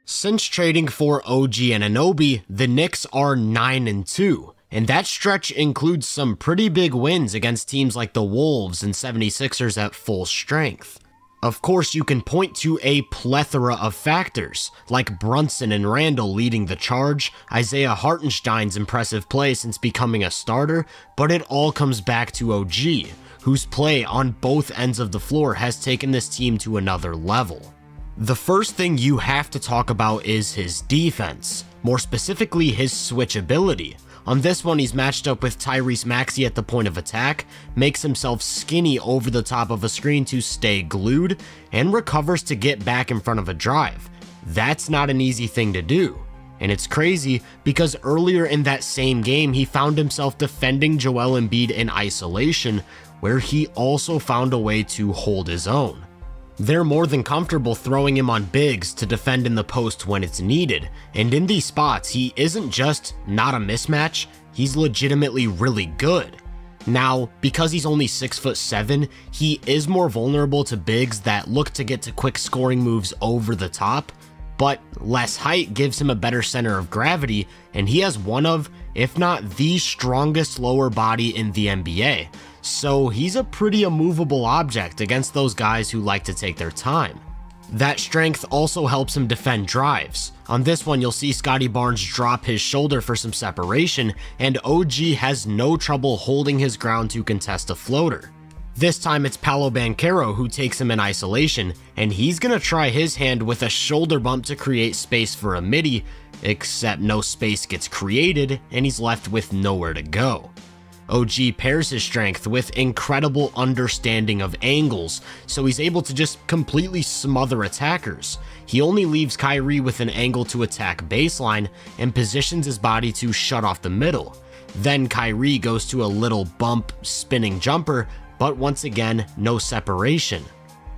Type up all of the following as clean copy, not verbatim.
Since trading for OG Anunoby, the Knicks are 9-2, and that stretch includes some pretty big wins against teams like the Wolves and 76ers at full strength. Of course, you can point to a plethora of factors, like Brunson and Randall leading the charge, Isaiah Hartenstein's impressive play since becoming a starter, but it all comes back to OG, whose play on both ends of the floor has taken this team to another level. The first thing you have to talk about is his defense, more specifically his switchability. On this one, he's matched up with Tyrese Maxey at the point of attack, makes himself skinny over the top of a screen to stay glued, and recovers to get back in front of a drive. That's not an easy thing to do. And it's crazy because earlier in that same game, he found himself defending Joel Embiid in isolation, where he also found a way to hold his own. They're more than comfortable throwing him on bigs to defend in the post when it's needed, and in these spots, he isn't just not a mismatch, he's legitimately really good. Now, because he's only 6'7", he is more vulnerable to bigs that look to get to quick scoring moves over the top, but less height gives him a better center of gravity, and he has one of, if not the strongest lower body in the NBA. So he's a pretty immovable object against those guys who like to take their time. That strength also helps him defend drives. On this one, you'll see Scottie Barnes drop his shoulder for some separation, and OG has no trouble holding his ground to contest a floater. This time it's Paolo Banchero who takes him in isolation, and he's gonna try his hand with a shoulder bump to create space for a midi, except no space gets created, and he's left with nowhere to go. OG pairs his strength with incredible understanding of angles, so he's able to just completely smother attackers. He only leaves Kyrie with an angle to attack baseline and positions his body to shut off the middle. Then Kyrie goes to a little bump spinning jumper, but once again, no separation.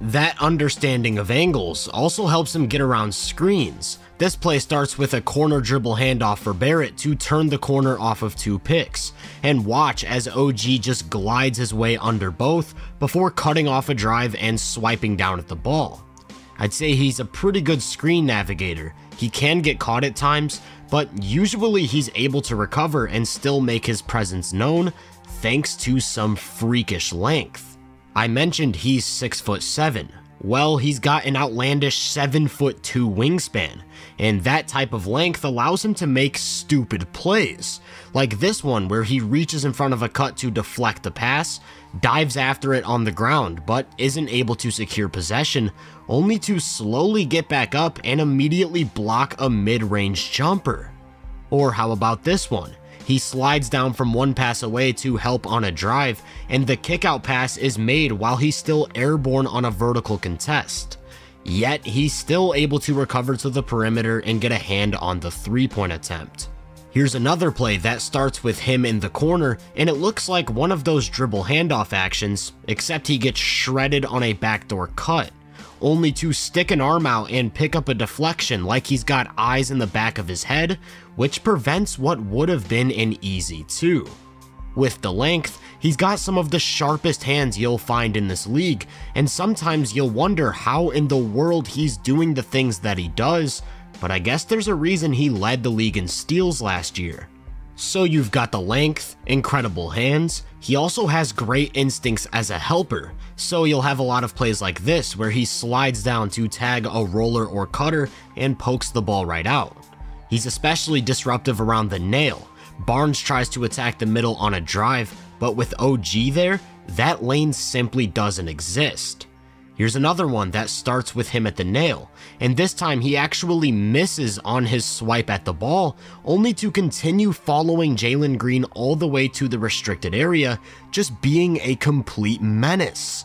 That understanding of angles also helps him get around screens. This play starts with a corner dribble handoff for Barrett to turn the corner off of 2 picks, and watch as OG just glides his way under both before cutting off a drive and swiping down at the ball. I'd say he's a pretty good screen navigator. He can get caught at times, but usually he's able to recover and still make his presence known thanks to some freakish length. I mentioned he's 6'7". Well, he's got an outlandish 7'2" wingspan, and that type of length allows him to make stupid plays, like this one where he reaches in front of a cut to deflect a pass, dives after it on the ground, but isn't able to secure possession, only to slowly get back up and immediately block a mid-range jumper. Or how about this one? He slides down from one pass away to help on a drive, and the kickout pass is made while he's still airborne on a vertical contest. Yet, he's still able to recover to the perimeter and get a hand on the three-point attempt. Here's another play that starts with him in the corner, and it looks like one of those dribble handoff actions, except he gets shredded on a backdoor cut, only to stick an arm out and pick up a deflection like he's got eyes in the back of his head, which prevents what would have been an easy 2. With the length, he's got some of the sharpest hands you'll find in this league, and sometimes you'll wonder how in the world he's doing the things that he does, but I guess there's a reason he led the league in steals last year. So you've got the length, incredible hands, he also has great instincts as a helper, so you'll have a lot of plays like this where he slides down to tag a roller or cutter and pokes the ball right out. He's especially disruptive around the nail. Barnes tries to attack the middle on a drive, but with OG there, that lane simply doesn't exist. Here's another one that starts with him at the nail, and this time he actually misses on his swipe at the ball, only to continue following Jalen Green all the way to the restricted area, just being a complete menace.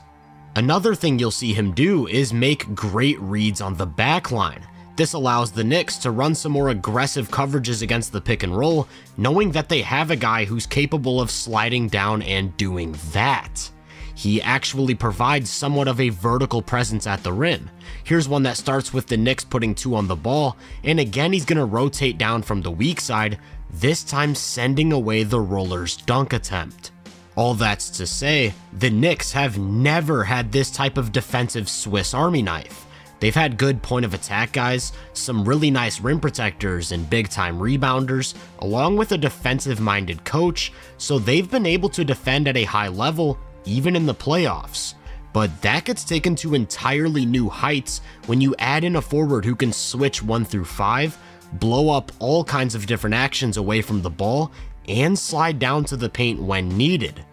Another thing you'll see him do is make great reads on the backline. This allows the Knicks to run some more aggressive coverages against the pick and roll, knowing that they have a guy who's capable of sliding down and doing that. He actually provides somewhat of a vertical presence at the rim. Here's one that starts with the Knicks putting 2 on the ball, and again he's going to rotate down from the weak side, this time sending away the roller's dunk attempt. All that's to say, the Knicks have never had this type of defensive Swiss Army knife. They've had good point of attack guys, some really nice rim protectors and big time rebounders, along with a defensive minded coach, so they've been able to defend at a high level even in the playoffs. But that gets taken to entirely new heights when you add in a forward who can switch 1 through 5, blow up all kinds of different actions away from the ball, and slide down to the paint when needed.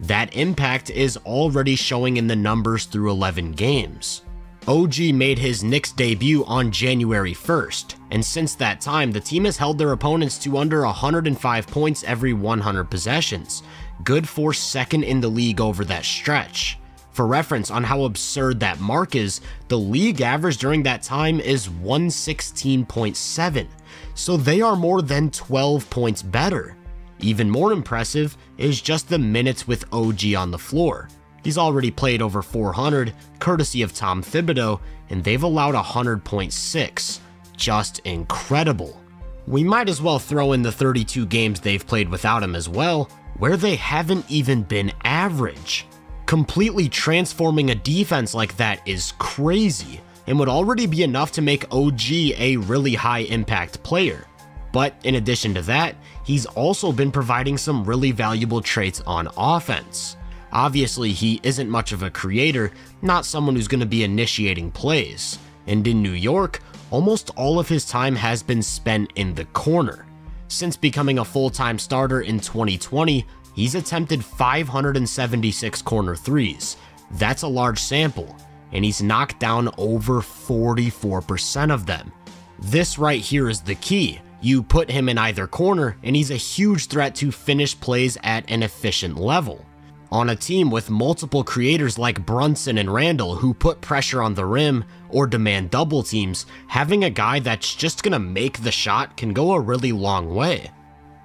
That impact is already showing in the numbers through 11 games. OG made his Knicks debut on January 1st, and since that time, the team has held their opponents to under 105 points every 100 possessions, good for second in the league over that stretch. For reference on how absurd that mark is, the league average during that time is 116.7, so they are more than 12 points better. Even more impressive is just the minutes with OG on the floor. He's already played over 400, courtesy of Tom Thibodeau, and they've allowed 100.6. Just incredible. We might as well throw in the 32 games they've played without him as well, where they haven't even been average. Completely transforming a defense like that is crazy, and would already be enough to make OG a really high impact player. But in addition to that, he's also been providing some really valuable traits on offense. Obviously, he isn't much of a creator, not someone who's going to be initiating plays. And in New York, almost all of his time has been spent in the corner. Since becoming a full-time starter in 2020, he's attempted 576 corner threes. That's a large sample, and he's knocked down over 44% of them. This right here is the key. You put him in either corner, and he's a huge threat to finish plays at an efficient level. On a team with multiple creators like Brunson and Randall who put pressure on the rim or demand double teams, having a guy that's just gonna make the shot can go a really long way.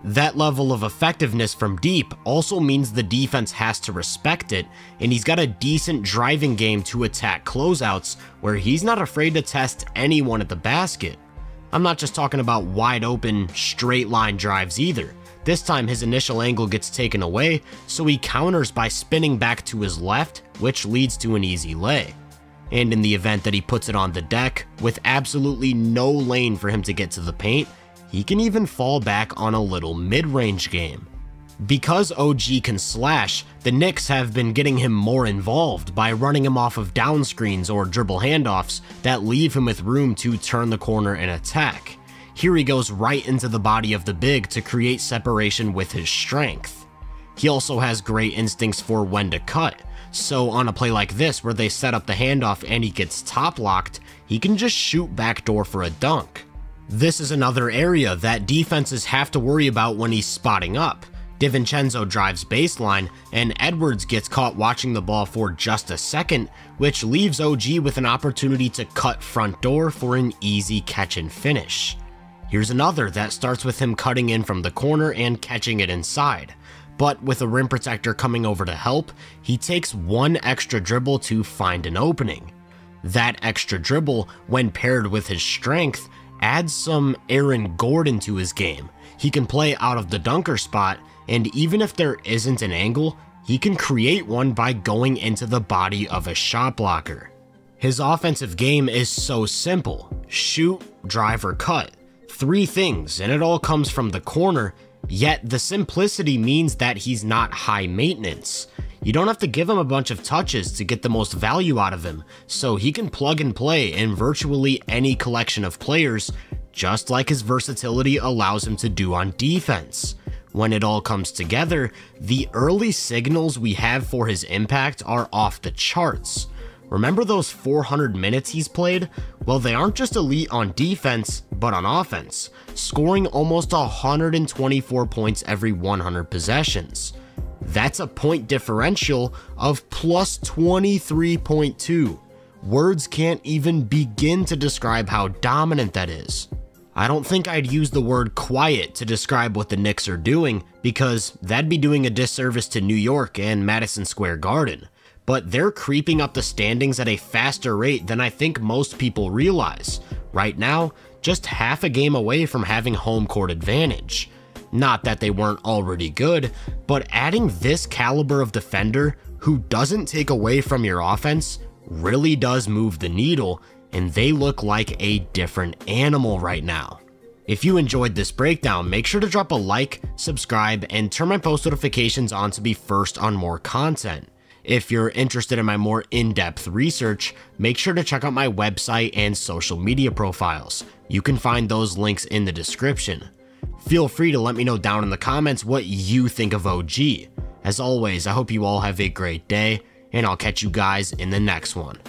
That level of effectiveness from deep also means the defense has to respect it, and he's got a decent driving game to attack closeouts where he's not afraid to test anyone at the basket. I'm not just talking about wide open, straight line drives either. This time his initial angle gets taken away, so he counters by spinning back to his left, which leads to an easy lay. And in the event that he puts it on the deck, with absolutely no lane for him to get to the paint, he can even fall back on a little mid-range game. Because OG can slash, the Knicks have been getting him more involved by running him off of down screens or dribble handoffs that leave him with room to turn the corner and attack. Here he goes right into the body of the big to create separation with his strength. He also has great instincts for when to cut, so on a play like this where they set up the handoff and he gets top locked, he can just shoot backdoor for a dunk. This is another area that defenses have to worry about when he's spotting up. DiVincenzo drives baseline, and Edwards gets caught watching the ball for just a second, which leaves OG with an opportunity to cut front door for an easy catch and finish. Here's another that starts with him cutting in from the corner and catching it inside, but with a rim protector coming over to help, he takes one extra dribble to find an opening. That extra dribble, when paired with his strength, adds some Aaron Gordon to his game. He can play out of the dunker spot, and even if there isn't an angle, he can create one by going into the body of a shot blocker. His offensive game is so simple: shoot, drive, or cut. 3 things, and it all comes from the corner, yet the simplicity means that he's not high maintenance. You don't have to give him a bunch of touches to get the most value out of him, so he can plug and play in virtually any collection of players, just like his versatility allows him to do on defense. When it all comes together, the early signals we have for his impact are off the charts. Remember those 400 minutes he's played? Well, they aren't just elite on defense, but on offense, scoring almost 124 points every 100 possessions. That's a point differential of plus 23.2. Words can't even begin to describe how dominant that is. I don't think I'd use the word quiet to describe what the Knicks are doing, because that'd be doing a disservice to New York and Madison Square Garden. But they're creeping up the standings at a faster rate than I think most people realize. Right now, just half a game away from having home court advantage. Not that they weren't already good, but adding this caliber of defender who doesn't take away from your offense really does move the needle, and they look like a different animal right now. If you enjoyed this breakdown, make sure to drop a like, subscribe, and turn my post notifications on to be first on more content. If you're interested in my more in-depth research, make sure to check out my website and social media profiles. You can find those links in the description. Feel free to let me know down in the comments what you think of OG. As always, I hope you all have a great day, and I'll catch you guys in the next one.